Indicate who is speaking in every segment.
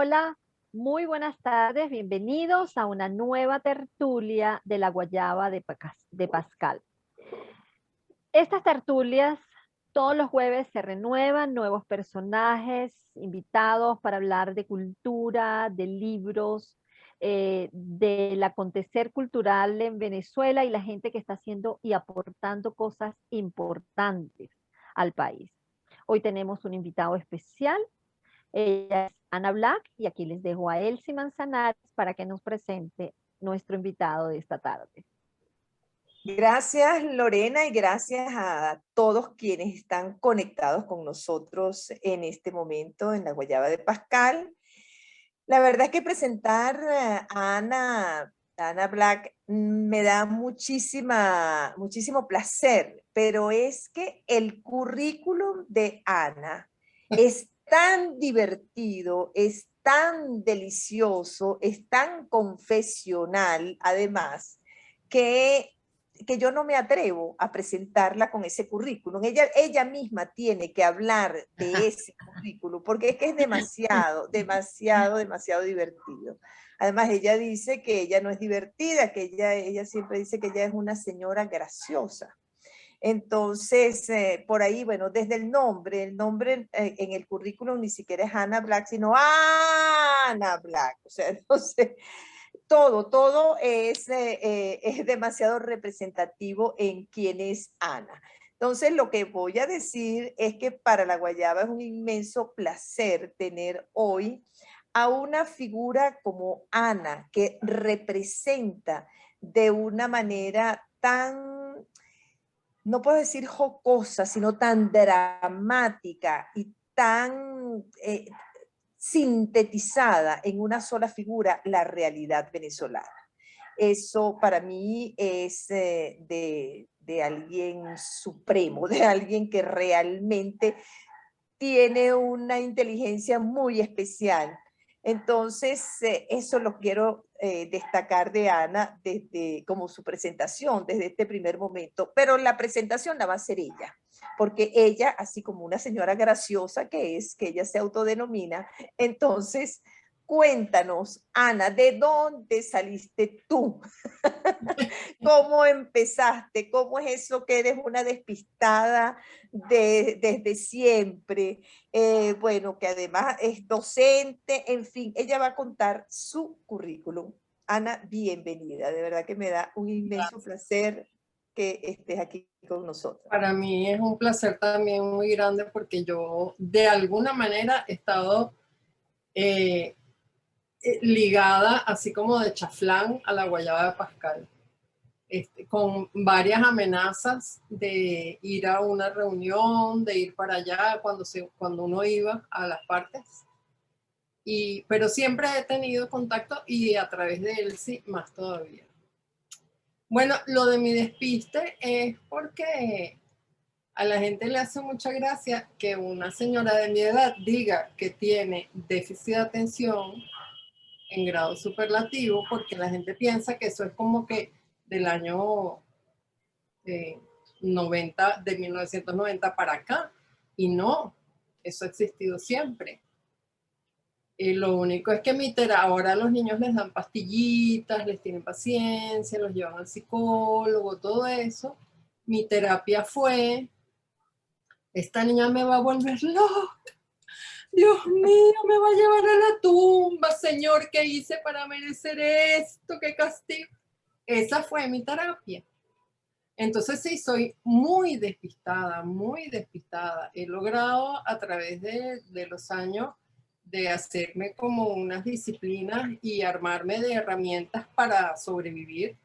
Speaker 1: hola, muy buenas tardes, bienvenidos a una nueva tertulia de la Guayaba de Pascal. Estas tertulias todos los jueves se renuevan, nuevos personajes, invitados para hablar de cultura, de libros, del acontecer cultural en Venezuela y la gente que está haciendo y aportando cosas importantes al país. Hoy tenemos un invitado especial. Ella es Ana Black y aquí les dejo a Elsie Manzanares para que nos presente nuestro invitado de esta tarde.
Speaker 2: Gracias, Lorena, y gracias a todos quienes están conectados con nosotros en este momento en la Guayaba de Pascal. La verdad es que presentar a Ana Black me da muchísimo placer, pero es que el currículum de Ana es tan divertido, es tan delicioso, es tan confesional, además, que yo no me atrevo a presentarla con ese currículum. Ella misma tiene que hablar de ese currículum, porque es que es demasiado divertido. Además, ella dice que ella no es divertida, que ella siempre dice que ella es una señora graciosa. Entonces, por ahí, bueno, desde el nombre en el currículum ni siquiera es Ana Black, sino Ana Black. O sea, entonces, todo es demasiado representativo en quién es Ana. Entonces, lo que voy a decir es que para la Guayaba es un inmenso placer tener hoy a una figura como Ana, que representa de una manera tan, no puedo decir jocosa, sino tan dramática y tan sintetizada en una sola figura la realidad venezolana. Eso para mí es de alguien supremo, de alguien que realmente tiene una inteligencia muy especial. Entonces, eso lo quiero destacar de Ana desde como su presentación, desde este primer momento, pero la presentación la va a hacer ella, porque ella, así como una señora graciosa que es, que ella se autodenomina, entonces cuéntanos, Ana, ¿de dónde saliste tú? ¿Cómo empezaste? ¿Cómo es eso que eres una despistada desde siempre? Bueno, que además es docente, en fin, ella va a contar su currículum. Ana, bienvenida. De verdad que me da un inmenso placer que estés aquí con nosotros.
Speaker 3: Para mí es un placer también muy grande porque yo de alguna manera he estado ligada, así como de chaflán, a la Guayaba de Pascal, con varias amenazas de ir a una reunión, de ir para allá cuando uno iba a las partes. Pero siempre he tenido contacto y a través de él sí, más todavía. Bueno, lo de mi despiste es porque a la gente le hace mucha gracia que una señora de mi edad diga que tiene déficit de atención en grado superlativo, porque la gente piensa que eso es como que del año 90, de 1990 para acá, y no, eso ha existido siempre. Lo único es que ahora a los niños les dan pastillitas, les tienen paciencia, los llevan al psicólogo, todo eso. Mi terapia fue: esta niña me va a volver loca. Dios mío, me va a llevar a la tumba, Señor, ¿qué hice para merecer esto? ¿Qué castigo? Esa fue mi terapia. Entonces sí, soy muy despistada, muy despistada. He logrado a través de los años de hacerme como unas disciplinas y armarme de herramientas para sobrevivir,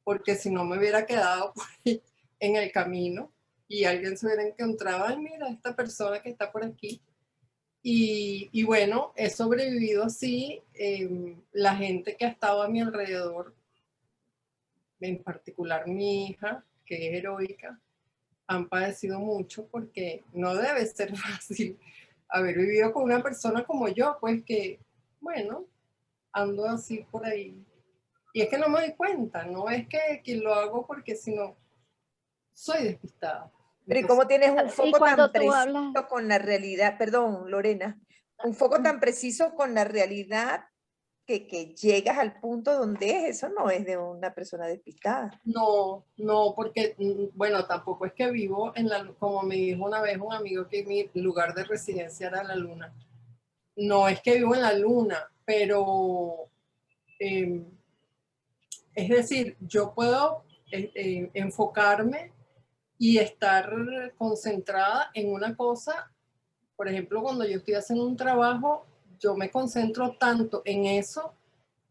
Speaker 3: porque si no me hubiera quedado por ahí en el camino y alguien se hubiera encontrado, ay, mira, esta persona que está por aquí. Y bueno, he sobrevivido así. La gente que ha estado a mi alrededor, en particular mi hija, que es heroica, han padecido mucho porque no debe ser fácil haber vivido con una persona como yo, pues que, bueno, ando así por ahí. Y es que no me doy cuenta, no es que lo hago porque sino soy despistada.
Speaker 2: Pero ¿y cómo tienes un
Speaker 1: Y
Speaker 2: foco
Speaker 1: cuando
Speaker 2: tan
Speaker 1: tú
Speaker 2: preciso
Speaker 1: hablas,
Speaker 2: con la realidad? Perdón, Lorena. Un foco tan preciso con la realidad que llegas al punto donde eso no es de una persona despistada.
Speaker 3: No, no, porque, bueno, tampoco es que vivo en la, como me dijo una vez un amigo que mi lugar de residencia era la luna. No es que vivo en la luna, pero es decir, yo puedo enfocarme y estar concentrada en una cosa. Por ejemplo, cuando yo estoy haciendo un trabajo, yo me concentro tanto en eso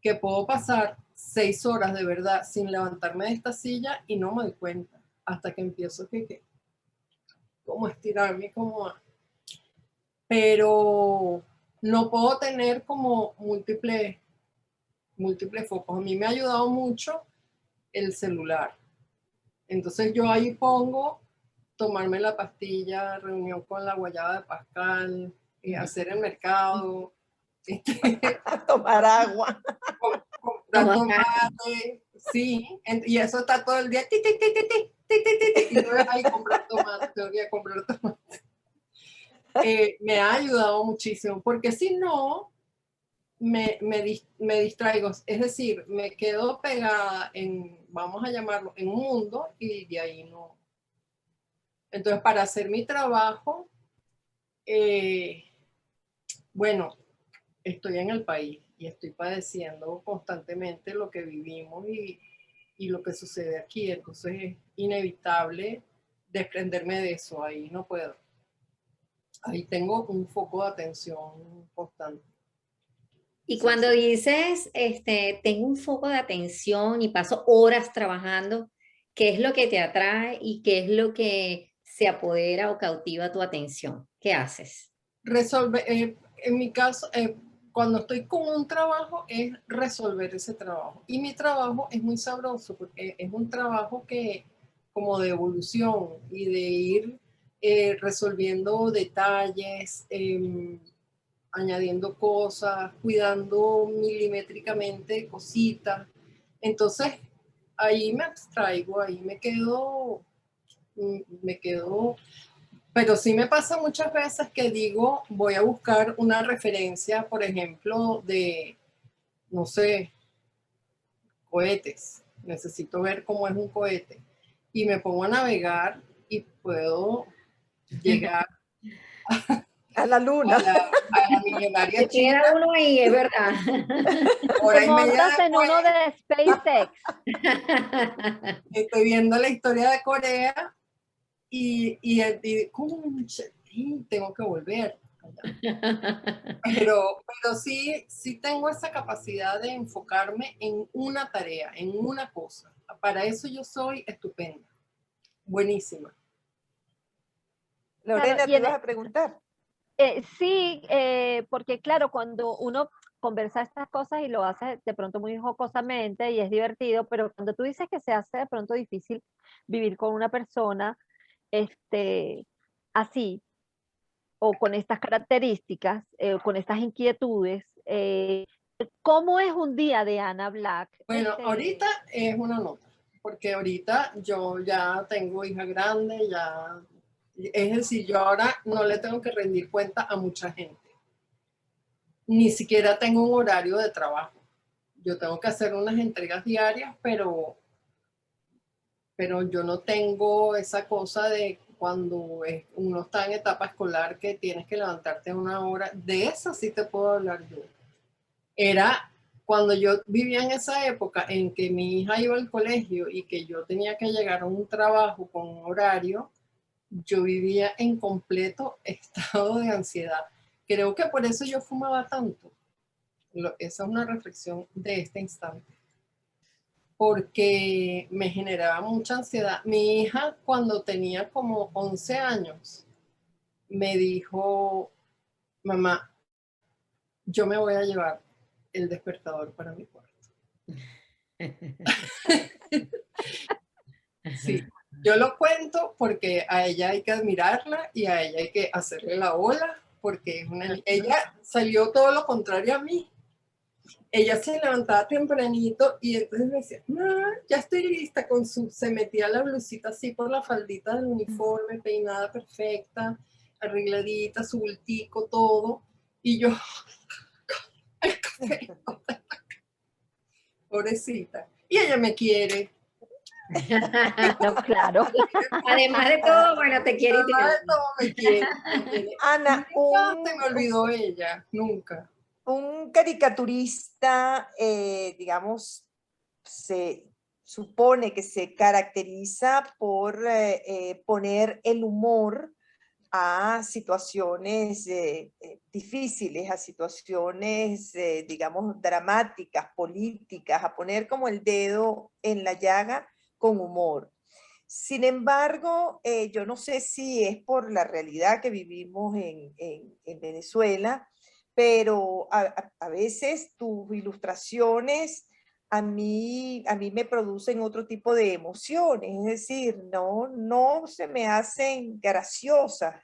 Speaker 3: que puedo pasar 6 horas de verdad sin levantarme de esta silla y no me doy cuenta hasta que empiezo como estirarme, pero no puedo tener como múltiples focos. A mí me ha ayudado mucho el celular. Entonces yo ahí pongo tomarme la pastilla, reunión con la guayaba de Pascal, hacer el mercado,
Speaker 2: A tomar agua.
Speaker 3: comprar tomate, sí, y eso está todo el día, y yo ahí comprar tomate, tengo que comprar tomate. Me ha ayudado muchísimo, porque si no, me distraigo, es decir, me quedo pegada en, vamos a llamarlo, en un mundo y de ahí no. Entonces, para hacer mi trabajo, bueno, estoy en el país y estoy padeciendo constantemente lo que vivimos y lo que sucede aquí. Entonces es inevitable desprenderme de eso. Ahí no puedo. Ahí tengo un foco de atención constante.
Speaker 4: Y cuando dices, tengo un foco de atención y paso horas trabajando, ¿qué es lo que te atrae y qué es lo que se apodera o cautiva tu atención? ¿Qué haces?
Speaker 3: En mi caso, cuando estoy con un trabajo es resolver ese trabajo. Y mi trabajo es muy sabroso porque es un trabajo que como de evolución y de ir resolviendo detalles, añadiendo cosas, cuidando milimétricamente cositas. Entonces, ahí me abstraigo, ahí me quedo, pero sí me pasa muchas veces que digo, voy a buscar una referencia, por ejemplo, de, no sé, cohetes. Necesito ver cómo es un cohete. Y me pongo a navegar y puedo llegar
Speaker 2: A la luna.
Speaker 3: a la millonaria
Speaker 4: Se
Speaker 3: china.
Speaker 4: queda uno ahí, es verdad.
Speaker 3: Hora
Speaker 1: Te
Speaker 3: y media
Speaker 1: montas en
Speaker 3: después,
Speaker 1: uno de SpaceX.
Speaker 3: estoy viendo la historia de Corea y conche, tengo que volver. Pero sí tengo esa capacidad de enfocarme en una tarea, en una cosa. Para eso yo soy estupenda, buenísima.
Speaker 2: Lorena,
Speaker 1: Claro,
Speaker 2: te vas a preguntar.
Speaker 1: sí, porque claro, cuando uno conversa estas cosas y lo hace de pronto muy jocosamente y es divertido, pero cuando tú dices que se hace de pronto difícil vivir con una persona así o con estas características, con estas inquietudes, ¿cómo es un día de Ana Black?
Speaker 3: Bueno, ahorita es una nota, porque ahorita yo ya tengo hija grande, ya, es decir, yo ahora no le tengo que rendir cuenta a mucha gente. Ni siquiera tengo un horario de trabajo. Yo tengo que hacer unas entregas diarias, pero yo no tengo esa cosa de cuando uno está en etapa escolar que tienes que levantarte a una hora. De eso sí te puedo hablar yo. Era cuando yo vivía en esa época en que mi hija iba al colegio y que yo tenía que llegar a un trabajo con un horario, yo vivía en completo estado de ansiedad. Creo que por eso yo fumaba tanto. Esa es una reflexión de este instante. Porque me generaba mucha ansiedad. Mi hija, cuando tenía como 11 años, me dijo, mamá, yo me voy a llevar el despertador para mi cuarto. Sí, yo lo cuento porque a ella hay que admirarla y a ella hay que hacerle la ola, porque ella salió todo lo contrario a mí. Ella se levantaba tempranito y entonces me decía, ya estoy lista, se metía la blusita así por la faldita del uniforme, peinada perfecta, arregladita, su bultico, todo. Y yo, el café, pobrecita. Y ella me quiere.
Speaker 1: No, claro.
Speaker 4: Además de todo, bueno, te quiere y te
Speaker 3: Además de
Speaker 4: ama.
Speaker 3: todo, me quiere. Me quiere.
Speaker 2: Ana,
Speaker 3: Nunca se me olvidó ella, nunca.
Speaker 2: un caricaturista, digamos, se supone que se caracteriza por poner el humor a situaciones difíciles, a situaciones, digamos, dramáticas, políticas, a poner como el dedo en la llaga con humor. Sin embargo, yo no sé si es por la realidad que vivimos en Venezuela, pero a veces tus ilustraciones a mí me producen otro tipo de emociones, es decir, no se me hacen graciosas,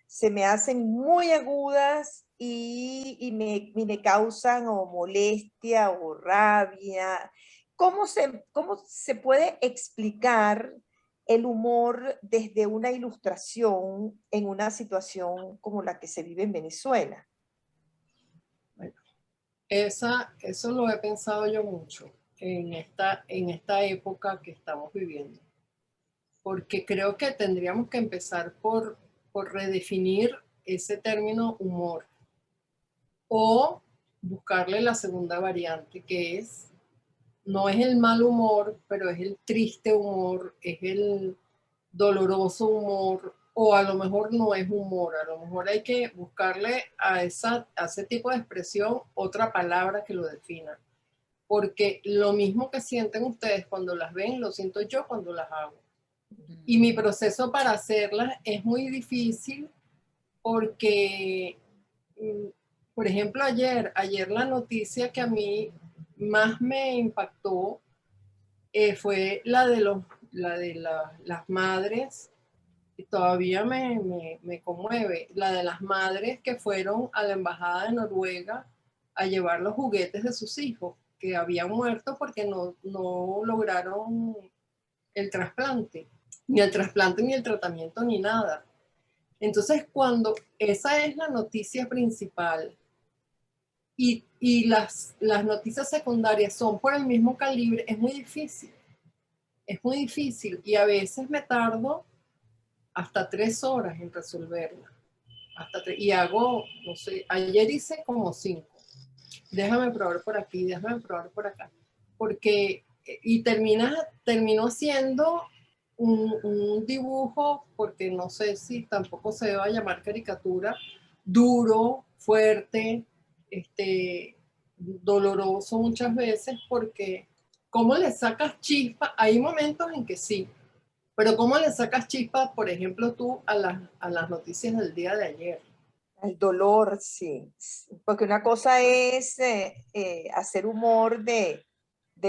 Speaker 2: se me hacen muy agudas y me causan o molestia o rabia. ¿Cómo se puede explicar el humor desde una ilustración en una situación como la que se vive en Venezuela?
Speaker 3: Bueno, eso lo he pensado yo mucho en esta época que estamos viviendo, porque creo que tendríamos que empezar por redefinir ese término humor o buscarle la segunda variante, que es, no es el mal humor, pero es el triste humor, es el doloroso humor, o a lo mejor no es humor, a lo mejor hay que buscarle a ese tipo de expresión otra palabra que lo defina. Porque lo mismo que sienten ustedes cuando las ven, lo siento yo cuando las hago. Y mi proceso para hacerlas es muy difícil porque, por ejemplo, ayer la noticia que a mí más me impactó fue la de las madres, y todavía me conmueve, la de las madres que fueron a la embajada de Noruega a llevar los juguetes de sus hijos, que habían muerto porque no lograron el trasplante, ni el trasplante, ni el tratamiento, ni nada. Entonces, cuando esa es la noticia principal y las noticias secundarias son por el mismo calibre, es muy difícil. Es muy difícil y a veces me tardo hasta 3 horas en resolverla. Y hago, no sé, ayer hice como 5. Déjame probar por aquí, déjame probar por acá. Porque, y termino haciendo un dibujo, porque no sé si tampoco se va a llamar caricatura, duro, fuerte, doloroso muchas veces, porque ¿cómo le sacas chispa? Hay momentos en que sí, pero ¿cómo le sacas chispa, por ejemplo, tú a las noticias del día de ayer?
Speaker 2: El dolor, sí. Porque una cosa es hacer humor de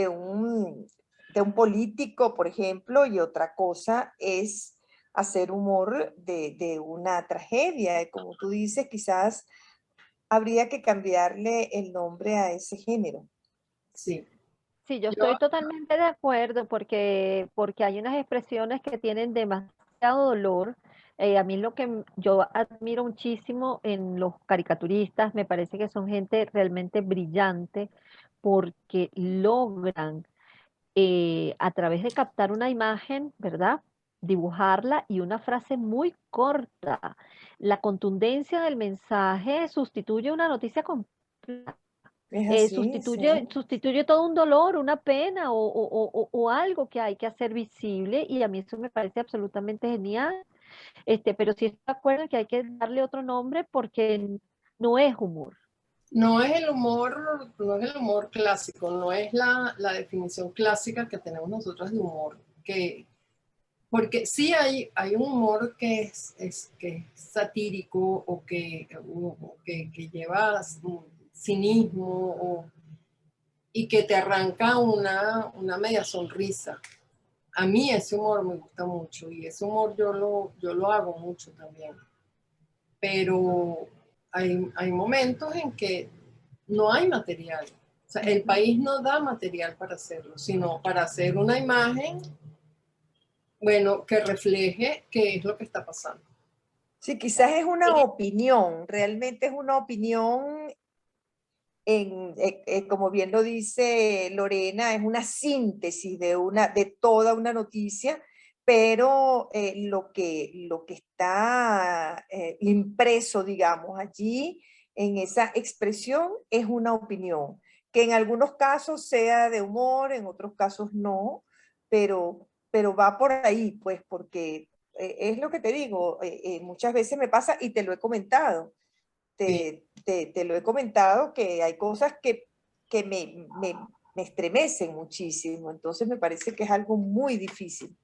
Speaker 2: un, de un político, por ejemplo, y otra cosa es hacer humor de una tragedia. Como tú dices, quizás habría que cambiarle el nombre a ese género.
Speaker 3: Sí.
Speaker 1: Sí, yo
Speaker 3: Yo,
Speaker 1: estoy totalmente de acuerdo porque hay unas expresiones que tienen demasiado dolor. A mí lo que yo admiro muchísimo en los caricaturistas, me parece que son gente realmente brillante porque logran a través de captar una imagen, ¿verdad? Dibujarla y una frase muy corta. La contundencia del mensaje sustituye una noticia completa.
Speaker 2: Es así, sí.
Speaker 1: Sustituye todo un dolor, una pena o algo que hay que hacer visible y a mí eso me parece absolutamente genial. Pero sí estoy de acuerdo en que hay que darle otro nombre porque no es humor.
Speaker 3: no es el humor, no es el humor clásico, no es la definición clásica que tenemos nosotros de humor, porque sí hay un humor que es satírico que lleva cinismo y que te arranca una media sonrisa. A mí ese humor me gusta mucho y ese humor yo lo hago mucho también. Pero hay momentos en que no hay material. O sea, el país no da material para hacerlo, sino para hacer una imagen, bueno, que refleje qué es lo que está pasando.
Speaker 2: Sí, quizás es una opinión, realmente es una opinión, como bien lo dice Lorena, es una síntesis de toda una noticia, pero lo que está impreso, digamos, allí en esa expresión es una opinión, que en algunos casos sea de humor, en otros casos no, pero va por ahí, pues, porque es lo que te digo, muchas veces me pasa y te lo he comentado.
Speaker 3: Sí.
Speaker 2: Te lo he comentado que hay cosas que me estremecen muchísimo, entonces me parece que es algo muy difícil.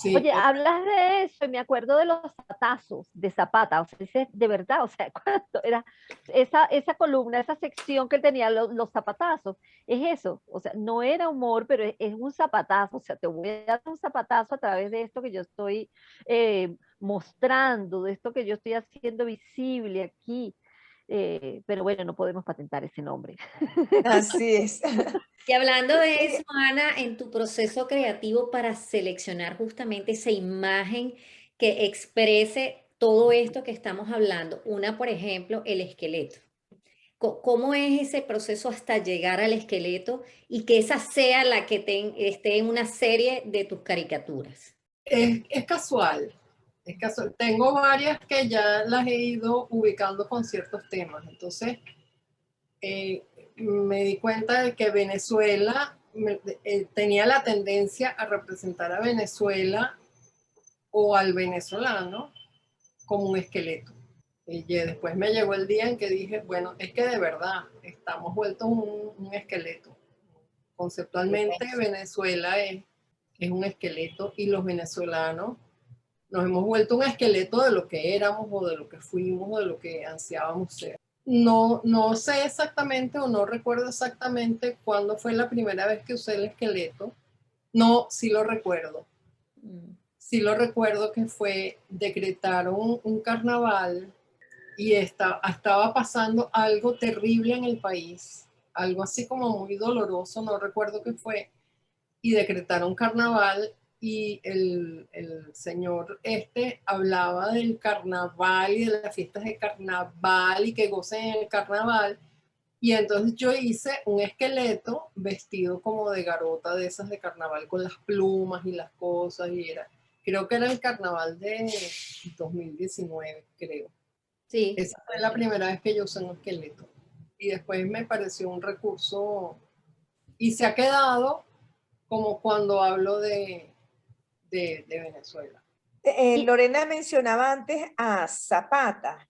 Speaker 3: Sí,
Speaker 1: Oye, hablas de eso y me acuerdo de los zapatazos de Zapata, o sea, de verdad, o sea, cuando era esa columna, esa sección que tenía los zapatazos, es eso, o sea, no era humor, pero es un zapatazo, o sea, te voy a dar un zapatazo a través de esto que yo estoy mostrando, de esto que yo estoy haciendo visible aquí, pero bueno, no podemos patentar ese nombre.
Speaker 2: Así es.
Speaker 4: Y hablando de
Speaker 2: Sí,
Speaker 4: eso, Ana, en tu proceso creativo para seleccionar justamente esa imagen que exprese todo esto que estamos hablando, una, por ejemplo, el esqueleto. ¿Cómo es ese proceso hasta llegar al esqueleto y que esa sea la que esté en una serie de tus caricaturas?
Speaker 3: es casual. Es casual. Tengo varias que ya las he ido ubicando con ciertos temas. Entonces, eh, me di cuenta de que Venezuela tenía la tendencia a representar a Venezuela o al venezolano como un esqueleto. Y después me llegó el día en que dije, bueno, es que de verdad estamos vueltos un esqueleto. Conceptualmente Venezuela es un esqueleto y los venezolanos nos hemos vuelto un esqueleto de lo que éramos o de lo que fuimos o de lo que ansiábamos ser. No, no sé exactamente o no recuerdo exactamente cuándo fue la primera vez que usé el esqueleto. No, sí lo recuerdo. Sí lo recuerdo que fue, decretaron un carnaval y estaba pasando algo terrible en el país, algo así como muy doloroso, no recuerdo qué fue, y decretaron carnaval y el señor hablaba del carnaval y de las fiestas de carnaval y que gocen en el carnaval. Y entonces yo hice un esqueleto vestido como de garota de esas de carnaval con las plumas y las cosas y creo que era el carnaval de 2019, creo.
Speaker 4: Sí.
Speaker 3: Esa fue la primera vez que yo usé un esqueleto. Y después me pareció un recurso y se ha quedado como cuando hablo de Venezuela.
Speaker 1: Y
Speaker 2: Lorena mencionaba antes a Zapata.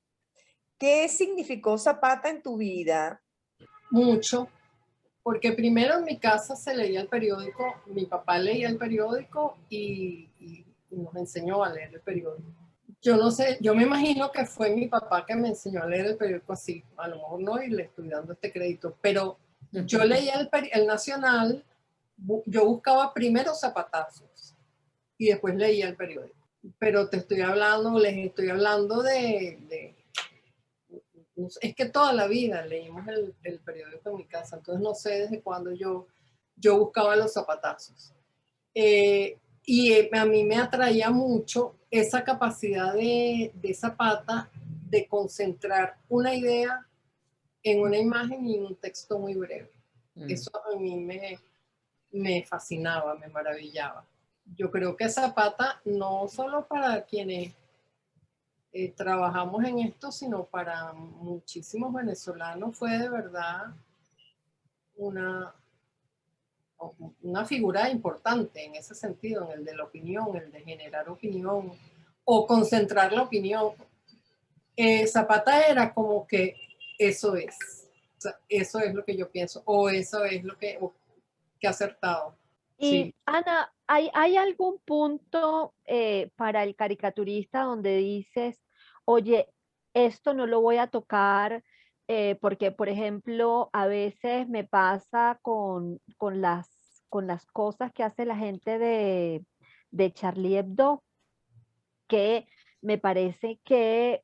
Speaker 2: ¿Qué significó Zapata en tu vida?
Speaker 3: Mucho, porque primero en mi casa se leía el periódico, mi papá leía el periódico y nos enseñó a leer el periódico. Yo no sé, yo me imagino que fue mi papá que me enseñó a leer el periódico así, a lo mejor no, y le estoy dando este crédito, pero yo leía el Nacional, yo buscaba primero zapatazos y después leía el periódico. Pero les estoy hablando es que toda la vida leímos el periódico en mi casa, entonces no sé desde cuándo yo buscaba los zapatazos. Y a mí me atraía mucho esa capacidad de Zapata de concentrar una idea en una imagen y en un texto muy breve. Eso a mí me fascinaba, me maravillaba. Yo creo que Zapata, no solo para quienes trabajamos en esto, sino para muchísimos venezolanos, fue de verdad una, una figura importante en ese sentido, en el de la opinión, el de generar opinión o concentrar la opinión. Zapata era como que eso es, o sea, eso es lo que yo pienso, o eso es lo que ha acertado. Sí.
Speaker 1: Y Ana, ¿hay algún punto para el caricaturista donde dices, oye, esto no lo voy a tocar porque, por ejemplo, a veces me pasa con las cosas que hace la gente de Charlie Hebdo, que me parece que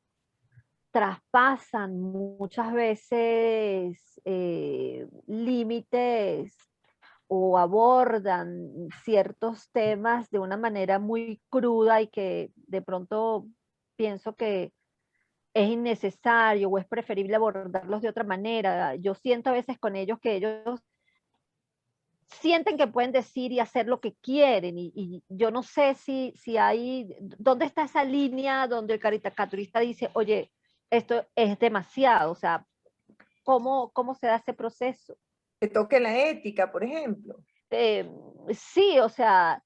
Speaker 1: traspasan muchas veces límites o abordan ciertos temas de una manera muy cruda y que de pronto pienso que es innecesario o es preferible abordarlos de otra manera. Yo siento a veces con ellos que ellos sienten que pueden decir y hacer lo que quieren y yo no sé si hay, ¿dónde está esa línea donde el caricaturista dice, oye, esto es demasiado? O sea, ¿cómo se da ese proceso?
Speaker 2: Que toque la ética, por ejemplo.
Speaker 1: Eh, sí, o sea,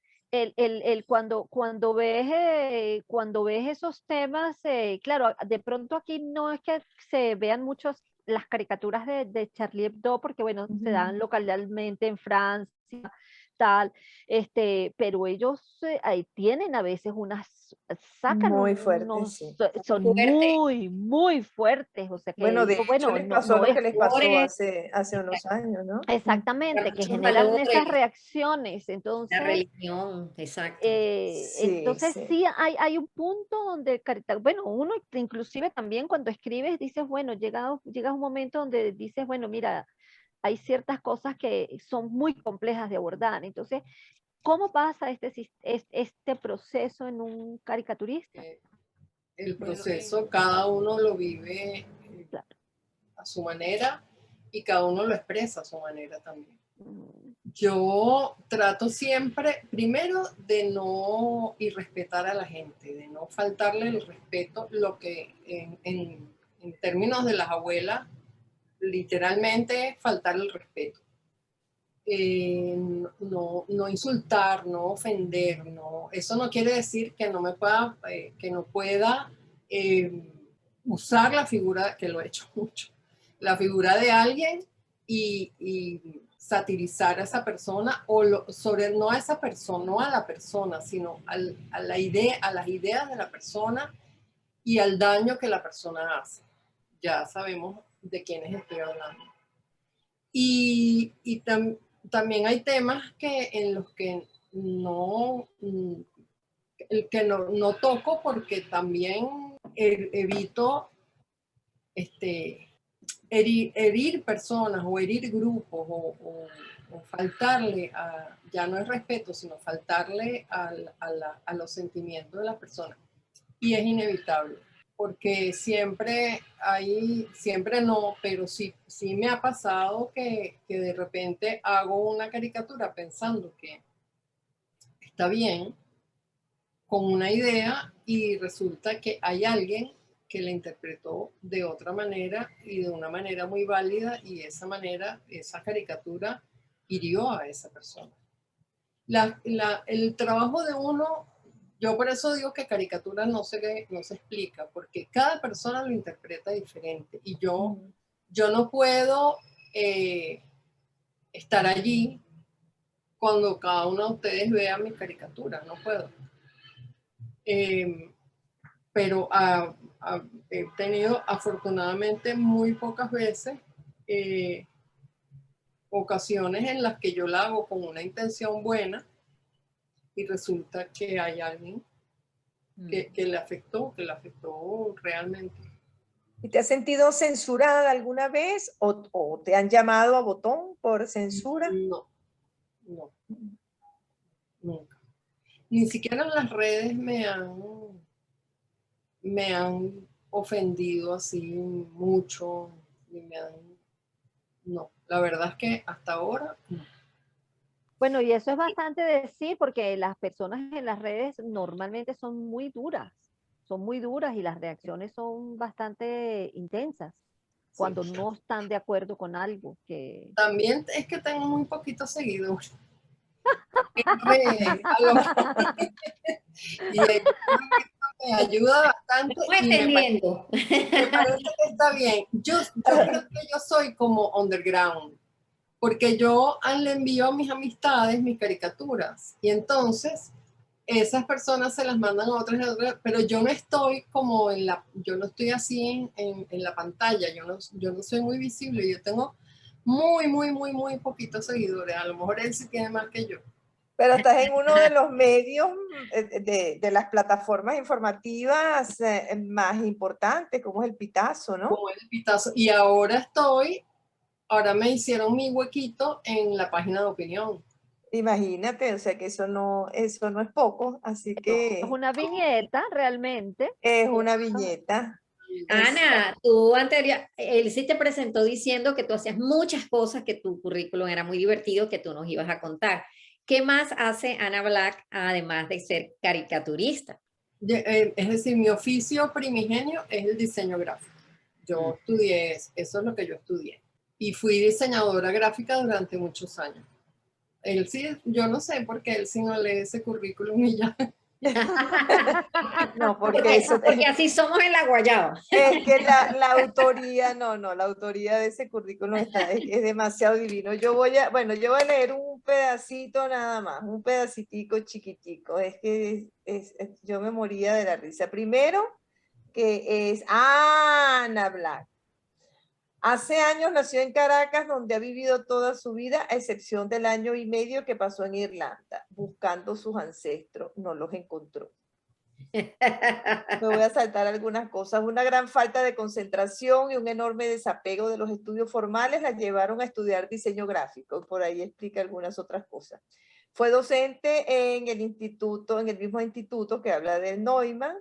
Speaker 1: cuando ves esos temas, claro, de pronto aquí no es que se vean muchos las caricaturas de Charlie Hebdo, porque bueno, se dan localmente en Francia, tal, pero ellos ahí tienen a veces sacan
Speaker 2: Muy fuerte, sí.
Speaker 1: son
Speaker 4: Fuerte.
Speaker 1: muy fuertes, o sea que
Speaker 2: Bueno, de
Speaker 1: digo,
Speaker 2: hecho
Speaker 1: bueno,
Speaker 2: les pasó
Speaker 1: no
Speaker 2: lo
Speaker 1: es
Speaker 2: que les pasó
Speaker 4: Valores,
Speaker 2: hace unos años, ¿no?
Speaker 1: exactamente, que
Speaker 4: muchos
Speaker 1: generan
Speaker 4: valores,
Speaker 1: esas reacciones,
Speaker 4: la
Speaker 1: entonces...
Speaker 4: religión, exacto.
Speaker 2: Sí,
Speaker 1: Entonces
Speaker 2: sí.
Speaker 1: sí hay un punto donde, bueno, uno inclusive también cuando escribes dices, bueno, llega un momento donde dices, bueno, mira, hay ciertas cosas que son muy complejas de abordar. Entonces, ¿cómo pasa este proceso en un caricaturista?
Speaker 3: El proceso, cada uno lo vive
Speaker 1: Claro.
Speaker 3: a su manera y cada uno lo expresa a su manera también.
Speaker 1: Mm,
Speaker 3: Yo trato siempre, primero, de no irrespetar a la gente, de no faltarle el respeto, lo que en términos de las abuelas, literalmente faltar el respeto. No insultar, no ofender, no, eso no quiere decir que no me pueda, que no pueda usar la figura, que lo he hecho mucho, la figura de alguien y satirizar a esa persona o sobre no a esa persona, no a la persona, sino a la idea, a las ideas de la persona y al daño que la persona hace. Ya sabemos de quiénes estoy hablando. Y también hay temas en los que no toco porque también evito herir personas o herir grupos o faltarle ya no es respeto, sino faltarle a los sentimientos de las personas. Y es inevitable, porque siempre no, pero sí me ha pasado que de repente hago una caricatura pensando que está bien, con una idea, y resulta que hay alguien que la interpretó de otra manera y de una manera muy válida, y esa caricatura hirió a esa persona. El trabajo de uno, yo por eso digo que caricatura no se explica, porque cada persona lo interpreta diferente y yo no puedo estar allí cuando cada uno de ustedes vea mis caricaturas, no puedo. Pero he tenido afortunadamente muy pocas veces ocasiones en las que yo la hago con una intención buena y resulta que hay alguien que le afectó realmente.
Speaker 2: ¿Y te has sentido censurada alguna vez o te han llamado a botón por censura?
Speaker 3: No, nunca. Ni siquiera en las redes me han ofendido así mucho. No, la verdad es que hasta ahora no.
Speaker 1: Bueno, y eso es bastante decir porque las personas en las redes normalmente son muy duras y las reacciones son bastante intensas cuando
Speaker 3: Sí.
Speaker 1: no están de acuerdo con algo que...
Speaker 3: También es que tengo muy poquitos seguidores en redes, a lo mejor. Y eso me ayuda bastante
Speaker 4: Vamos
Speaker 3: y me parece
Speaker 4: entendiendo.
Speaker 3: que está bien. Yo creo que yo soy como underground, porque yo le envío a mis amistades mis caricaturas y entonces esas personas se las mandan a otras, pero yo no estoy como yo no estoy así en la pantalla, yo no soy muy visible, yo tengo muy poquitos seguidores, a lo mejor él sí tiene más que yo.
Speaker 2: Pero estás en uno de los medios de las plataformas informativas más importantes, como es el Pitazo, ¿no?
Speaker 3: Como el Pitazo. Y ahora me hicieron mi huequito en la página de opinión.
Speaker 2: Imagínate, o sea que eso no es poco, así
Speaker 1: Es
Speaker 2: que
Speaker 1: una viñeta realmente.
Speaker 2: es una viñeta.
Speaker 4: Ana, tú anterior, él sí te presentó diciendo que tú hacías muchas cosas, que tu currículum era muy divertido, que tú nos ibas a contar. ¿Qué más hace Ana Black además de ser caricaturista?
Speaker 3: Es decir, mi oficio primigenio es el diseño gráfico. Yo estudié eso es lo que yo estudié. Y fui diseñadora gráfica durante muchos años. Él sí, yo no sé por qué él sí no lee ese currículum y ya.
Speaker 2: No, porque eso
Speaker 4: Porque así somos en la Guayaba.
Speaker 2: es que la autoría, no, la autoría de ese currículum es demasiado divino. Bueno, yo voy a leer un pedacito nada más, un pedacitico chiquitico. Es que yo me moría de la risa. Primero, que es Ana Black. Hace años nació en Caracas, donde ha vivido toda su vida, a excepción del año y medio que pasó en Irlanda, buscando sus ancestros. No los encontró. Me voy a saltar algunas cosas. Una gran falta de concentración y un enorme desapego de los estudios formales la llevaron a estudiar diseño gráfico. Por ahí explica algunas otras cosas. Fue docente en el instituto, en el mismo instituto que habla del Neumann,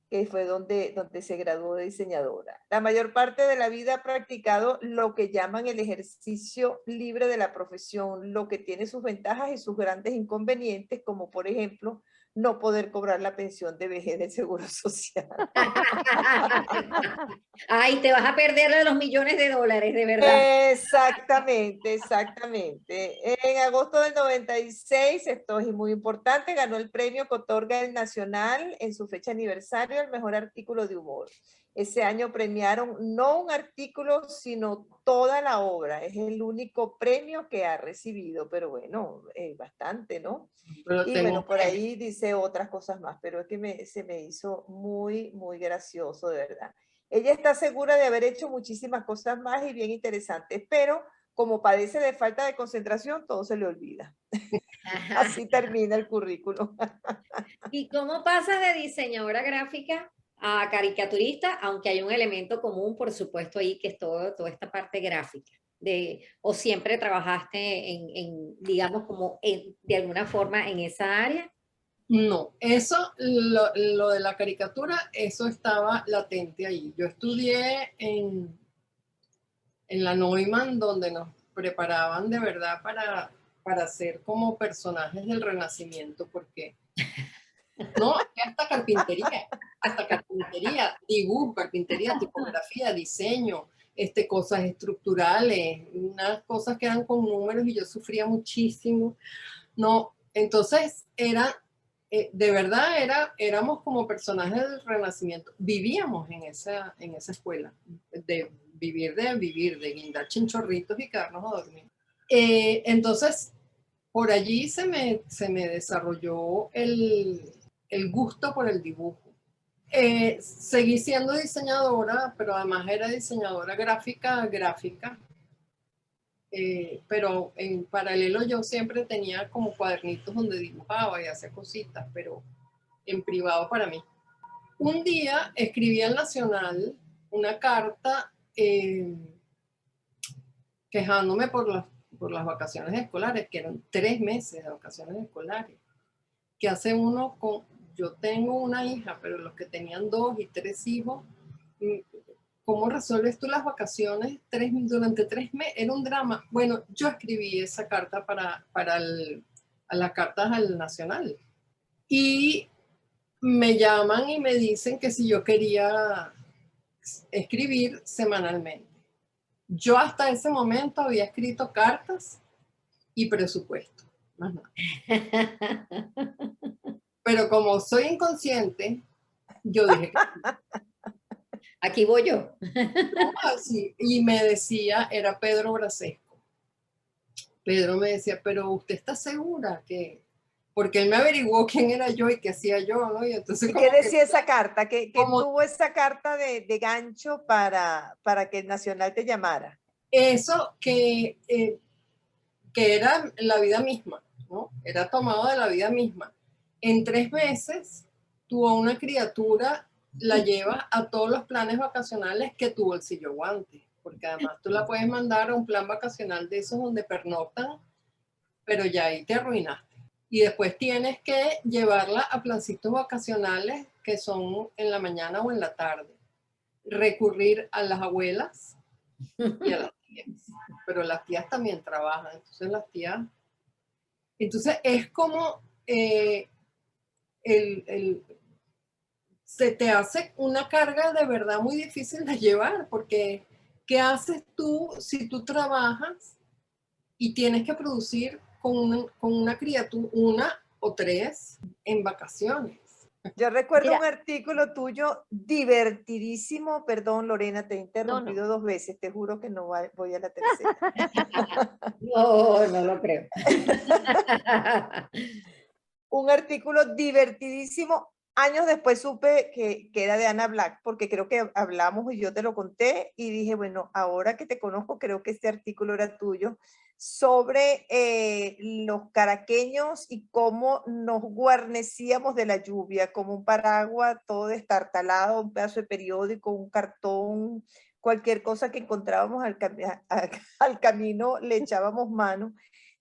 Speaker 2: que fue donde se graduó de diseñadora. La mayor parte de la vida ha practicado lo que llaman el ejercicio libre de la profesión, lo que tiene sus ventajas y sus grandes inconvenientes, como por ejemplo, no poder cobrar la pensión de vejez del Seguro Social.
Speaker 4: Ay, te vas a perder de los millones de dólares, de verdad.
Speaker 2: Exactamente, exactamente. En agosto del 96, esto es muy importante, ganó el premio que otorga el Nacional en su fecha aniversario al mejor artículo de humor. Ese año premiaron no un artículo, sino toda la obra. Es el único premio que ha recibido, pero bueno, bastante, ¿no?
Speaker 3: Pero
Speaker 2: Y
Speaker 3: tengo
Speaker 2: bueno,
Speaker 3: un
Speaker 2: por
Speaker 3: premio.
Speaker 2: ahí dice otras cosas más, pero es que se me hizo muy, muy gracioso, de verdad. Ella está segura de haber hecho muchísimas cosas más y bien interesantes, pero como padece de falta de concentración, todo se le olvida. Así termina el currículum.
Speaker 4: ¿Y cómo pasas de diseñadora gráfica a caricaturista, aunque hay un elemento común, por supuesto, ahí, que es toda esta parte gráfica? ¿O siempre trabajaste digamos, de alguna forma en esa área?
Speaker 3: No, eso, lo de la caricatura, eso estaba latente ahí. Yo estudié en la Neumann, donde nos preparaban de verdad para ser como personajes del Renacimiento, porque no, hasta carpintería, dibujo, carpintería, tipografía, diseño, cosas estructurales, unas cosas que eran con números y yo sufría muchísimo. No, entonces de verdad éramos como personajes del Renacimiento. Vivíamos en esa escuela, de vivir, de guindar chinchorritos y quedarnos a dormir. Entonces, por allí se me desarrolló el gusto por el dibujo. Seguí siendo diseñadora, pero además era diseñadora gráfica. Pero en paralelo yo siempre tenía como cuadernitos donde dibujaba y hacía cositas, pero en privado para mí. Un día escribí al Nacional una carta quejándome por las vacaciones escolares, que eran 3 meses de vacaciones escolares. Que hace uno yo tengo una hija, pero los que tenían 2 y 3 hijos, ¿cómo resuelves tú las vacaciones durante 3 meses? Era un drama. Bueno, yo escribí esa carta a las cartas al Nacional. Y me llaman y me dicen que si yo quería escribir semanalmente. Yo hasta ese momento había escrito cartas y presupuesto, más nada. Pero como soy inconsciente, yo dije que
Speaker 4: Aquí voy yo.
Speaker 3: sí. Y me decía, era Pedro Brasesco. Pedro me decía, pero ¿usted está segura que...? Porque él me averiguó quién era yo y qué hacía yo, ¿no? Y entonces,
Speaker 2: ¿Y qué decía esa carta? ¿Qué tuvo esa carta de gancho para que el Nacional te llamara?
Speaker 3: Eso que era la vida misma, ¿no? Era tomado de la vida misma. En 3 meses, tú a una criatura la llevas a todos los planes vacacionales que tu bolsillo aguante, porque además tú la puedes mandar a un plan vacacional de esos donde pernoctan pero ya ahí te arruinaste. Y después tienes que llevarla a plancitos vacacionales que son en la mañana o en la tarde. Recurrir a las abuelas y a las tías. Pero las tías también trabajan, entonces las tías... Entonces es como se te hace una carga de verdad muy difícil de llevar, porque ¿qué haces tú si tú trabajas y tienes que producir con una criatura, una o tres en vacaciones?
Speaker 2: Yo recuerdo
Speaker 1: Mira,
Speaker 2: un artículo tuyo divertidísimo, perdón Lorena, te he
Speaker 1: no,
Speaker 2: interrumpido 2 veces, te juro que no voy a la tercera.
Speaker 4: No, no lo creo.
Speaker 2: Un artículo divertidísimo. Años después supe que era de Ana Black, porque creo que hablamos y yo te lo conté y dije, bueno, ahora que te conozco, creo que este artículo era tuyo, sobre los caraqueños y cómo nos guarnecíamos de la lluvia, como un paraguas todo destartalado, un pedazo de periódico, un cartón, cualquier cosa que encontrábamos al camino le echábamos mano.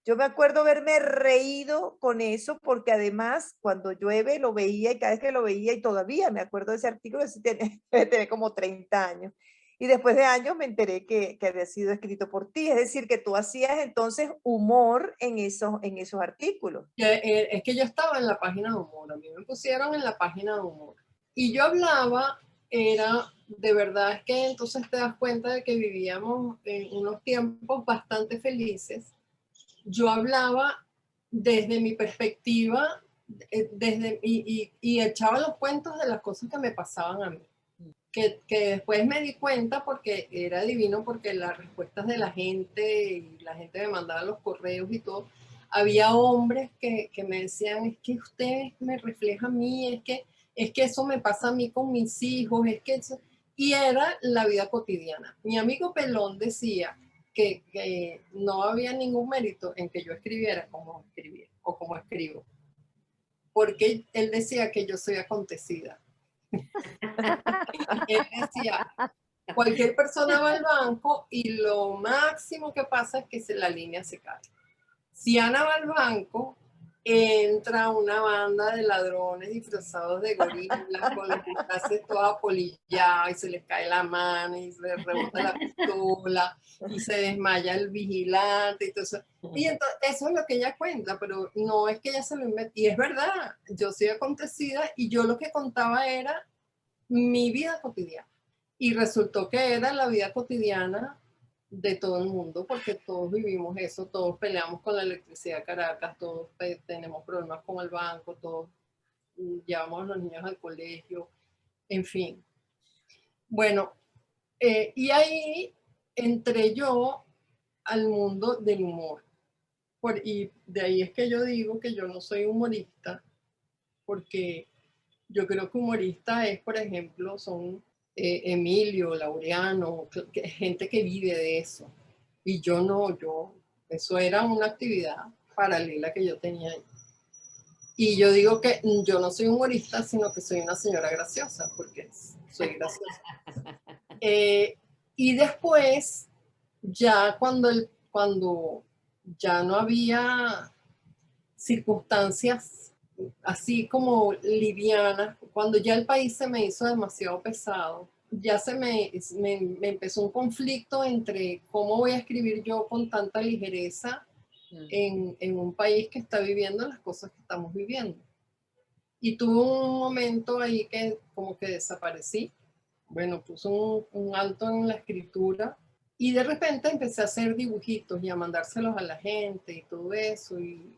Speaker 2: Yo me acuerdo haberme reído con eso porque además cuando llueve lo veía y cada vez que lo veía y todavía me acuerdo de ese artículo, tiene como 30 años. Y después de años me enteré que había sido escrito por ti, es decir, que tú hacías entonces humor en esos artículos.
Speaker 3: Es que yo estaba en la página de humor, a mí me pusieron en la página de humor. Y yo hablaba, era, de verdad es que entonces te das cuenta de que vivíamos en unos tiempos bastante felices. Yo hablaba desde mi perspectiva y echaba los cuentos de las cosas que me pasaban a mí. Que después me di cuenta porque era divino, porque las respuestas de la gente y la gente me mandaba los correos y todo, había hombres que me decían, es que usted me refleja a mí, es que eso me pasa a mí con mis hijos, es que eso... Y era la vida cotidiana. Mi amigo Pelón decía que no había ningún mérito en que yo escribiera como escribía o como escribo, porque él decía que yo soy acontecida. Él decía, cualquier persona va al banco y lo máximo que pasa es que la línea se cae. Si Ana va al banco, entra una banda de ladrones disfrazados de gorilas con los disfraces todos apolillados y se les cae la mano y se les rebota la pistola y se desmaya el vigilante y todo eso. Y entonces, eso es lo que ella cuenta, pero no es que ella se lo inventó. Y es verdad, yo soy acontecida y yo lo que contaba era mi vida cotidiana. Y resultó que era la vida cotidiana de todo el mundo, porque todos vivimos eso, todos peleamos con la electricidad de Caracas, todos tenemos problemas con el banco, todos llevamos a los niños al colegio, en fin. Bueno, y ahí entré yo al mundo del humor. Y de ahí es que yo digo que yo no soy humorista, porque yo creo que humorista es, por ejemplo, son Emilio, Laureano, gente que vive de eso. Y yo no, eso era una actividad paralela que yo tenía ahí. Y yo digo que yo no soy humorista, sino que soy una señora graciosa, porque soy graciosa. Y después, ya cuando ya no había circunstancias así como livianas, cuando ya el país se me hizo demasiado pesado, ya me empezó un conflicto entre cómo voy a escribir yo con tanta ligereza en un país que está viviendo las cosas que estamos viviendo. Y tuve un momento ahí que como que desaparecí. Bueno, puse un alto en la escritura y de repente empecé a hacer dibujitos y a mandárselos a la gente y todo eso. Y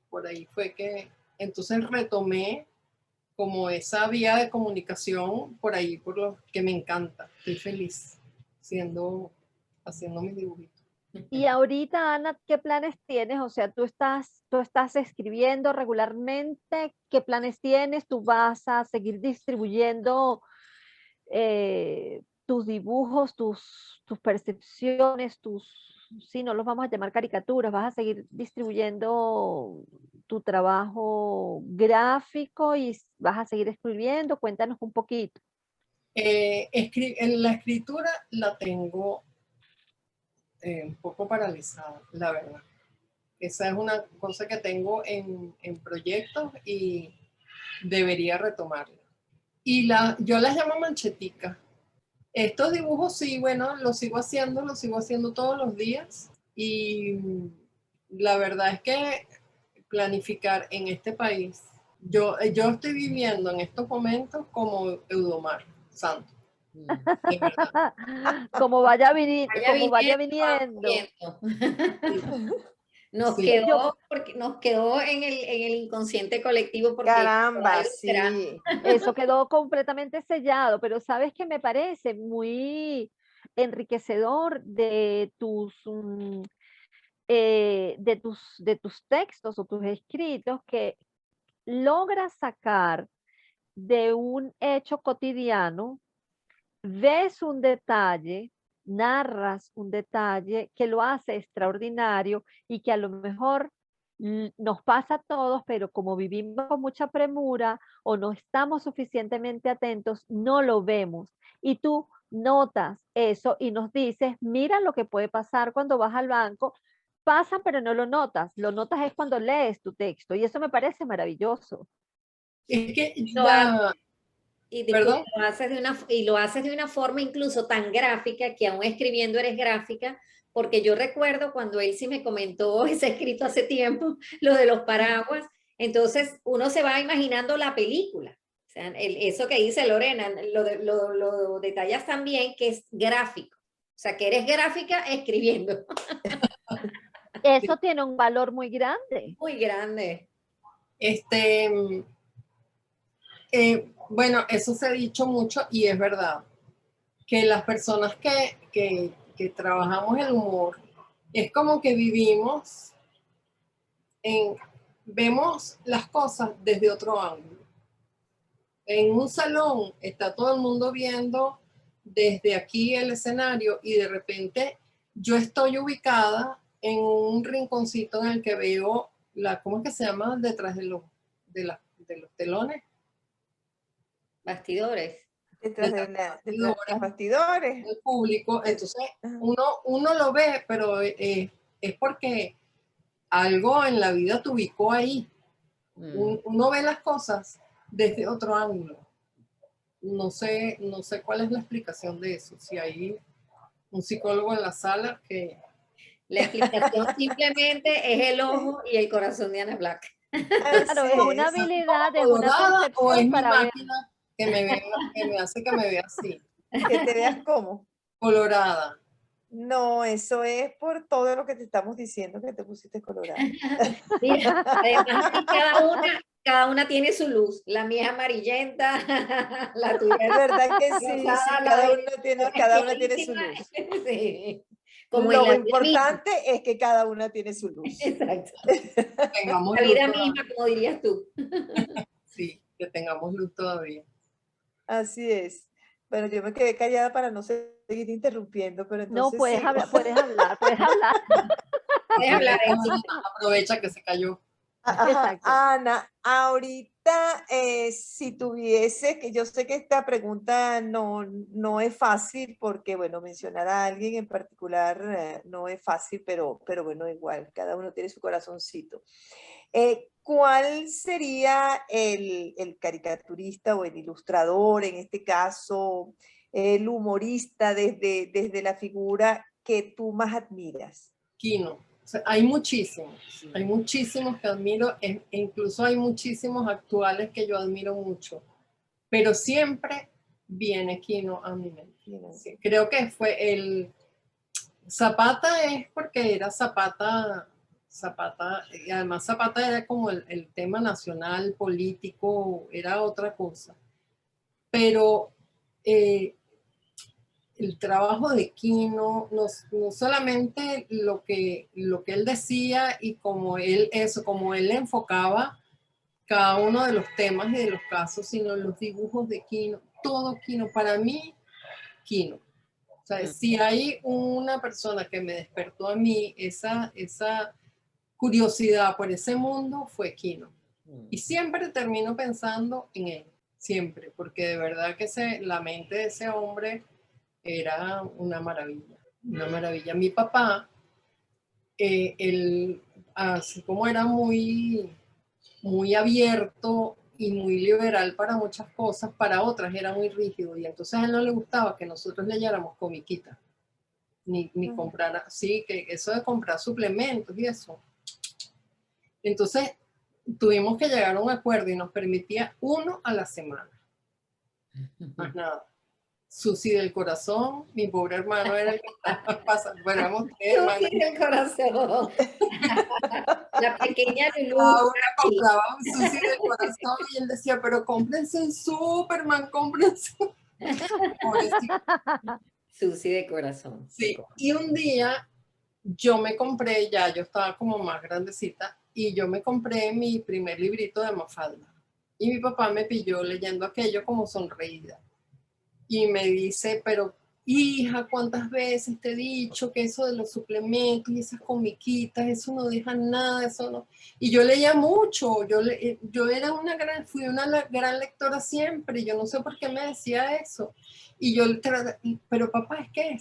Speaker 3: por ahí fue que entonces retomé como esa vía de comunicación por ahí, por lo que me encanta. Estoy feliz haciendo mis dibujitos.
Speaker 1: Y ahorita, Ana, ¿qué planes tienes? O sea, tú estás escribiendo regularmente, ¿qué planes tienes? ¿Tú vas a seguir distribuyendo tus dibujos, tus percepciones, sí, no los vamos a llamar caricaturas, vas a seguir distribuyendo tu trabajo gráfico y vas a seguir escribiendo? Cuéntanos un poquito.
Speaker 3: En la escritura la tengo un poco paralizada, la verdad. Esa es una cosa que tengo en proyectos y debería retomarla. Y yo las llamo mancheticas. Estos dibujos sí, bueno, los sigo haciendo todos los días. Y la verdad es que planificar en este país, yo estoy viviendo en estos momentos como Eudomar Santos, de verdad.
Speaker 1: Como vaya
Speaker 4: va
Speaker 1: viniendo.
Speaker 4: viniendo. Nos
Speaker 3: Sí,
Speaker 4: quedó, porque nos quedó en el inconsciente colectivo porque por
Speaker 2: Caramba,
Speaker 4: algo será.
Speaker 2: sí.
Speaker 1: Eso quedó completamente sellado, pero sabes que me parece muy enriquecedor de tus textos o tus escritos que logras sacar de un hecho cotidiano, ves un detalle, narras un detalle que lo hace extraordinario y que a lo mejor nos pasa a todos, pero como vivimos con mucha premura o no estamos suficientemente atentos, no lo vemos. Y tú notas eso y nos dices, mira lo que puede pasar cuando vas al banco. Pasa, pero no lo notas. Lo notas es cuando lees tu texto y eso me parece maravilloso.
Speaker 3: es que
Speaker 4: Lo haces, y disculpa,
Speaker 3: perdón,
Speaker 4: lo haces de una forma incluso tan gráfica que aún escribiendo eres gráfica, porque yo recuerdo cuando él sí me comentó ese escrito hace tiempo, lo de los paraguas, entonces uno se va imaginando la película. O sea, eso que dice Lorena, lo detallas también que es gráfico. O sea, que eres gráfica escribiendo.
Speaker 1: Eso tiene un valor muy grande.
Speaker 4: Muy grande.
Speaker 3: este, bueno, eso se ha dicho mucho y es verdad, que las personas que trabajamos el humor, es como que vivimos vemos las cosas desde otro ángulo. En un salón está todo el mundo viendo desde aquí el escenario y de repente yo estoy ubicada en un rinconcito en el que veo ¿cómo es que se llama? Detrás de los telones.
Speaker 4: Bastidores.
Speaker 2: Detrás de los bastidores.
Speaker 3: El público. Entonces
Speaker 2: Ajá.
Speaker 3: uno lo ve, pero es porque algo en la vida te ubicó ahí. Uno ve las cosas desde otro ángulo. No sé cuál es la explicación de eso. Si hay un psicólogo en la sala que...
Speaker 4: La explicación simplemente es el ojo y el corazón de Ana Black.
Speaker 1: Claro,
Speaker 2: Así
Speaker 1: es una
Speaker 2: es.
Speaker 1: habilidad, es una
Speaker 3: ¿Colorada o es
Speaker 1: concepción
Speaker 3: mi
Speaker 1: para ver.
Speaker 3: máquina que me hace que me vea así?
Speaker 2: Que te veas cómo.
Speaker 3: Colorada.
Speaker 2: No, eso es por todo lo que te estamos diciendo que te pusiste colorada.
Speaker 4: Mira, además aquí cada una tiene su luz. La mía es amarillenta, la tuya es
Speaker 2: ¿Verdad que sí? Sí,
Speaker 4: rosada, la de
Speaker 2: cada una tiene su
Speaker 4: clarísima.
Speaker 2: luz.
Speaker 4: Sí. Como en
Speaker 2: Lo
Speaker 4: la vida misma.
Speaker 2: importante es que cada una tiene su luz.
Speaker 4: Exacto.
Speaker 3: Tengamos
Speaker 4: La
Speaker 3: luz
Speaker 4: vida
Speaker 3: todavía.
Speaker 4: misma, como dirías tú.
Speaker 3: Sí, que tengamos luz todavía.
Speaker 2: Así es. Bueno, yo me quedé callada para no seguir interrumpiendo, pero
Speaker 1: No,
Speaker 2: entonces sigo.
Speaker 1: puedes hablar, puedes hablar.
Speaker 4: Puedes hablar de ti.
Speaker 3: Aprovecha que se cayó.
Speaker 2: Ajá,
Speaker 1: Exacto.
Speaker 2: Ana, ahorita si tuviese, que yo sé que esta pregunta no es fácil porque, bueno, mencionar a alguien en particular no es fácil, pero bueno, igual, cada uno tiene su corazoncito. ¿Cuál sería el caricaturista o el ilustrador, en este caso, el humorista desde la figura que tú más admiras?
Speaker 3: Quino. O sea, hay muchísimos que admiro, incluso hay muchísimos actuales que yo admiro mucho, pero siempre viene Quino a mi mente. Sí, creo que fue el Zapata, es porque era Zapata, y además Zapata era como el tema nacional, político, era otra cosa. Pero el trabajo de Quino, no solamente lo que él decía y como él enfocaba cada uno de los temas y de los casos, sino los dibujos de Quino, todo Quino, para mí, Quino. O sea, si hay una persona que me despertó a mí esa curiosidad por ese mundo, fue Quino. Y siempre termino pensando en él, siempre, porque de verdad que la mente de ese hombre era una maravilla, una maravilla. Mi papá, así como era muy, muy abierto y muy liberal para muchas cosas, para otras era muy rígido. Y entonces a él no le gustaba que nosotros leyéramos comiquitas, ni comprar, sí, que eso de comprar suplementos y eso. Entonces tuvimos que llegar a un acuerdo y nos permitía uno a la semana. Más nada. Susi del corazón, mi pobre hermano era el que estaba pasando. Bueno, éramos tres hermanos.
Speaker 4: Susi del corazón. La pequeña Lulú.
Speaker 3: Cada una compraba un Susi del corazón y él decía, pero cómprense un Superman, cómprense. Pobrecito.
Speaker 4: Susi de corazón.
Speaker 3: Sí, y un día yo me compré, ya yo estaba como más grandecita, y yo me compré mi primer librito de Mafalda. Y mi papá me pilló leyendo aquello como sonreída. Y me dice, pero hija, ¿cuántas veces te he dicho que eso de los suplementos y esas comiquitas, eso no deja nada, eso no? Y yo leía mucho, yo era fui una gran lectora siempre, yo no sé por qué me decía eso. Y yo, pero papá, es que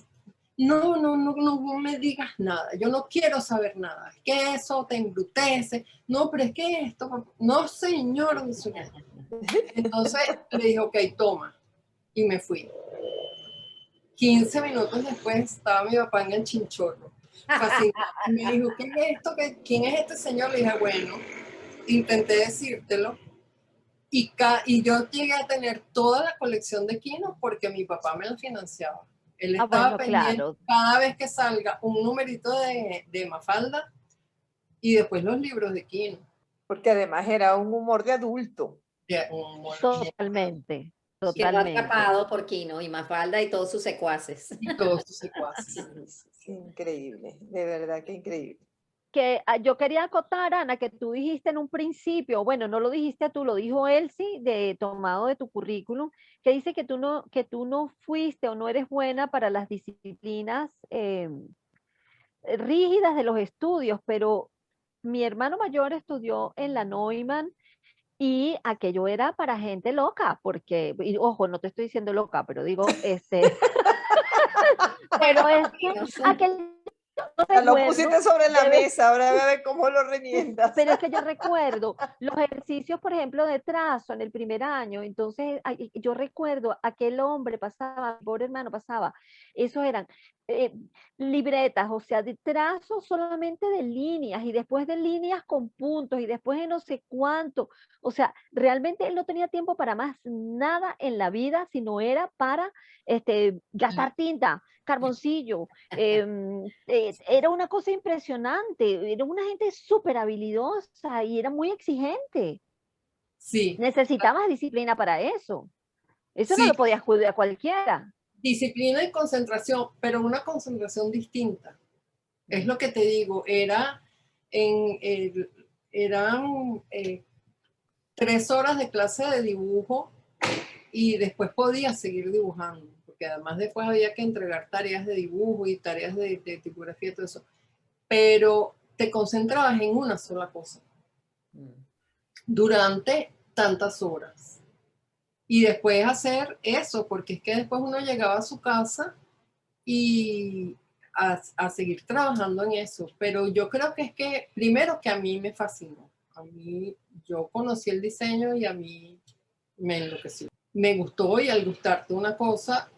Speaker 3: no me digas nada, yo no quiero saber nada, es que eso te embrutece, no, pero es que esto, papá, no señor, entonces le dije, ok, toma, y me fui. 15 minutos después estaba mi papá en el chinchorro, fascinado, y me dijo, ¿qué es esto? ¿Quién es este señor? Le dije, bueno, intenté decírtelo, y yo llegué a tener toda la colección de Kino porque mi papá me lo financiaba. Él estaba
Speaker 1: bueno,
Speaker 3: pendiente
Speaker 1: claro.
Speaker 3: cada vez que salga un numerito de Mafalda y después los libros de Kino.
Speaker 2: Porque además era un humor de adulto.
Speaker 1: Totalmente,
Speaker 4: Quedó
Speaker 1: totalmente.
Speaker 4: atrapado por Kino y Mafalda y todos sus secuaces.
Speaker 3: Y todos sus secuaces.
Speaker 2: Increíble, de verdad que increíble.
Speaker 1: Que yo quería acotar, Ana, que tú dijiste en un principio, bueno, no lo dijiste tú, lo dijo Elsie, tomado de tu currículum, que dice que tú no fuiste o no eres buena para las disciplinas rígidas de los estudios, pero mi hermano mayor estudió en la Neumann y aquello era para gente loca, porque, y, ojo, no te estoy diciendo loca, pero digo, pero es que aquello
Speaker 2: Lo pusiste sobre la mesa, ahora a ver cómo lo remiendas.
Speaker 1: Pero es que yo recuerdo los ejercicios, por ejemplo, de trazo en el primer año, entonces yo recuerdo aquel hombre pasaba, mi pobre hermano pasaba, esos eran libretas, o sea, de trazo solamente de líneas y después de líneas con puntos y después de no sé cuánto, o sea, realmente él no tenía tiempo para más nada en la vida, sino era para gastar tinta, carboncillo, era una cosa impresionante, era una gente súper habilidosa y era muy exigente.
Speaker 3: Sí.
Speaker 1: Necesitabas disciplina para eso. Eso
Speaker 3: sí.
Speaker 1: no lo podías cuidar a cualquiera.
Speaker 3: Disciplina y concentración, pero una concentración distinta. Es lo que te digo, eran 3 horas de clase de dibujo y después podías seguir dibujando, porque además después había que entregar tareas de dibujo y tareas de tipografía y todo eso, pero te concentrabas en una sola cosa durante tantas horas. Y después hacer eso, porque es que después uno llegaba a su casa y a seguir trabajando en eso. Pero yo creo que es que, primero que a mí me fascinó. A mí, yo conocí el diseño y a mí me enloqueció. Me gustó y al gustarte una cosa,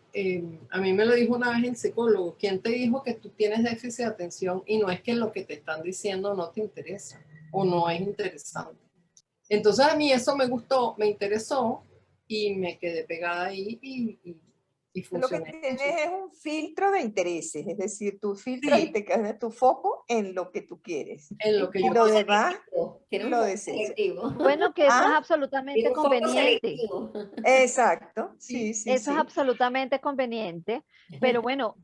Speaker 3: a mí me lo dijo una vez el psicólogo, ¿quién te dijo que tú tienes déficit de atención y no es que lo que te están diciendo no te interesa o no es interesante? Entonces a mí eso me gustó, me interesó y me quedé pegada ahí y funcionó.
Speaker 2: Lo que tienes es un filtro de intereses, es decir, tú filtras y te quedas tu foco en lo que tú quieres.
Speaker 3: En lo que
Speaker 2: y
Speaker 3: yo
Speaker 2: lo demás
Speaker 4: lo desechas.
Speaker 1: Bueno, que eso es absolutamente conveniente.
Speaker 2: Exacto, sí.
Speaker 1: Eso es absolutamente conveniente, pero bueno,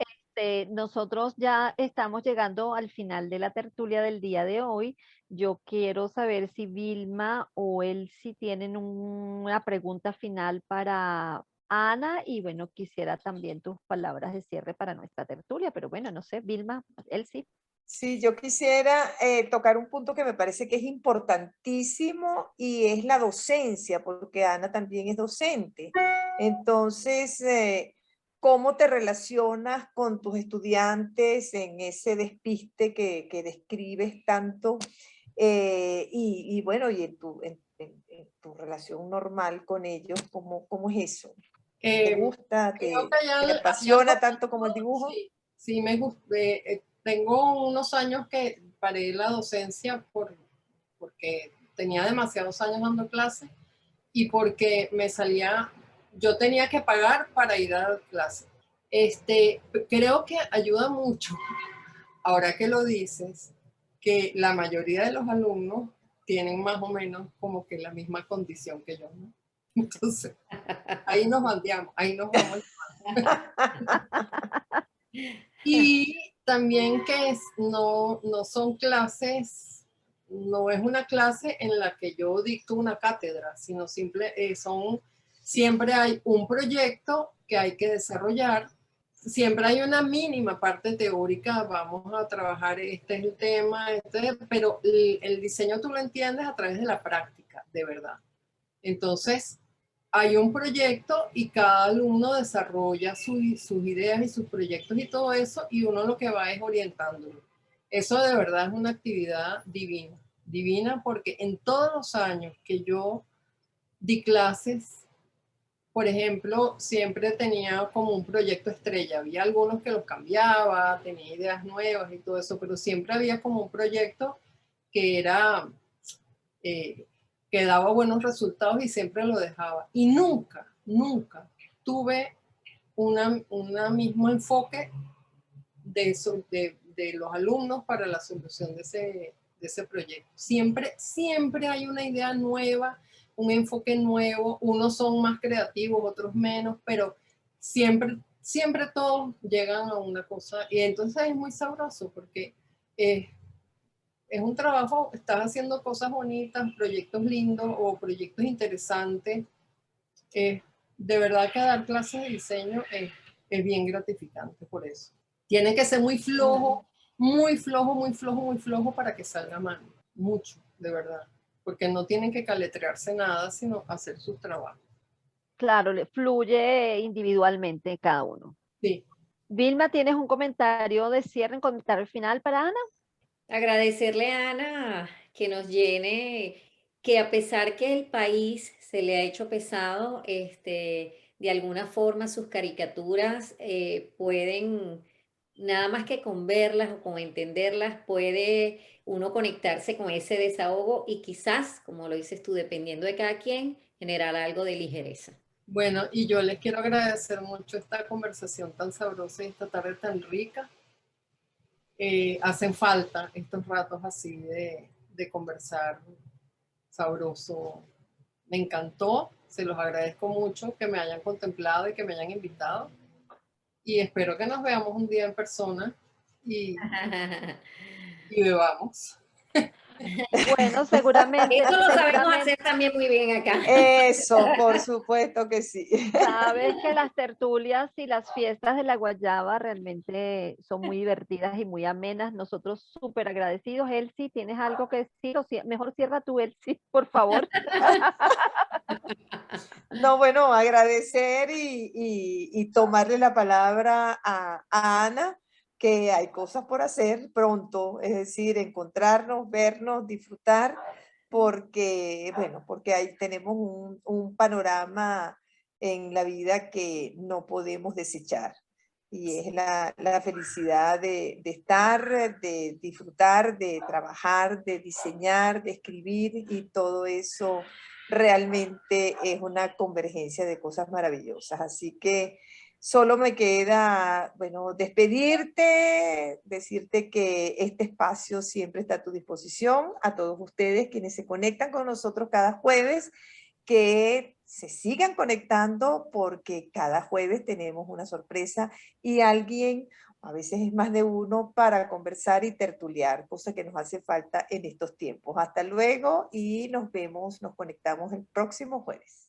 Speaker 1: nosotros ya estamos llegando al final de la tertulia del día de hoy. Yo quiero saber si Vilma o Elsie tienen una pregunta final para Ana y bueno, quisiera también tus palabras de cierre para nuestra tertulia, pero bueno, no sé, Vilma, Elsie.
Speaker 2: Sí, yo quisiera tocar un punto que me parece que es importantísimo y es la docencia, porque Ana también es docente. Entonces, ¿Cómo te relacionas con tus estudiantes en ese despiste que describes tanto? Y bueno, y en tu relación normal con ellos, ¿cómo es eso? ¿Te
Speaker 3: Eh,
Speaker 2: gusta?
Speaker 3: Creo que
Speaker 2: ¿Te apasiona tanto como el dibujo?
Speaker 3: sí, sí me gusta. Tengo unos años que paré la docencia porque tenía demasiados años dando clases y porque yo tenía que pagar para ir a dar clases. Creo que ayuda mucho, ahora que lo dices, que la mayoría de los alumnos tienen más o menos como que la misma condición que yo, ¿no? Entonces, ahí nos bandeamos, ahí nos vamos. Y también no son clases, no es una clase en la que yo dicto una cátedra, sino siempre hay un proyecto que hay que desarrollar, siempre hay una mínima parte teórica, vamos a trabajar, este es el tema, pero el diseño tú lo entiendes a través de la práctica, de verdad. Entonces, hay un proyecto y cada alumno desarrolla sus ideas y sus proyectos y todo eso, y uno lo que va es orientándolo. Eso de verdad es una actividad divina, divina, porque en todos los años que yo di clases, por ejemplo, siempre tenía como un proyecto estrella. Había algunos que los cambiaba, tenía ideas nuevas y todo eso, pero siempre había como un proyecto que era... eh, que daba buenos resultados y siempre lo dejaba. Y nunca tuve una mismo enfoque de los alumnos para la solución de ese proyecto. Siempre hay una idea nueva, un enfoque nuevo, unos son más creativos, otros menos, pero siempre todos llegan a una cosa y entonces es muy sabroso porque es un trabajo, estás haciendo cosas bonitas, proyectos lindos o proyectos interesantes. De verdad que dar clases de diseño es bien gratificante por eso. Tiene que ser muy flojo, muy flojo, muy flojo, muy flojo para que salga mal. Mucho, de verdad. Porque no tienen que caletrearse nada, sino hacer sus trabajos.
Speaker 1: Claro, le fluye individualmente cada uno.
Speaker 3: Sí.
Speaker 1: Vilma, ¿tienes un comentario de cierre, un comentario final para Ana?
Speaker 4: Agradecerle a Ana que nos llene, que a pesar que el país se le ha hecho pesado, de alguna forma sus caricaturas pueden, nada más que con verlas o con entenderlas, puede uno conectarse con ese desahogo y quizás, como lo dices tú, dependiendo de cada quien, generar algo de ligereza.
Speaker 3: Bueno, y yo les quiero agradecer mucho esta conversación tan sabrosa y esta tarde tan rica. Hacen falta estos ratos así de conversar sabroso. Me encantó, se los agradezco mucho que me hayan contemplado y que me hayan invitado. Y espero que nos veamos un día en persona y bebamos.
Speaker 1: Bueno, seguramente,
Speaker 4: Eso lo sabemos
Speaker 1: seguramente
Speaker 4: hacer también muy bien acá.
Speaker 2: Eso, por supuesto que sí.
Speaker 1: sabes que las tertulias y las fiestas de la Guayaba realmente son muy divertidas y muy amenas. Nosotros súper agradecidos. Elsie, ¿tienes algo que decir? Mejor cierra tú, Elsie, por favor.
Speaker 2: No, bueno, agradecer y tomarle la palabra a Ana, que hay cosas por hacer pronto, es decir, encontrarnos, vernos, disfrutar, porque, bueno, porque ahí tenemos un panorama en la vida que no podemos desechar. Y es la felicidad de estar, de disfrutar, de trabajar, de diseñar, de escribir y todo eso realmente es una convergencia de cosas maravillosas. Así que solo me queda, bueno, despedirte, decirte que este espacio siempre está a tu disposición, a todos ustedes quienes se conectan con nosotros cada jueves, que se sigan conectando porque cada jueves tenemos una sorpresa y alguien, a veces es más de uno, para conversar y tertuliar, cosa que nos hace falta en estos tiempos. Hasta luego y nos vemos, nos conectamos el próximo jueves.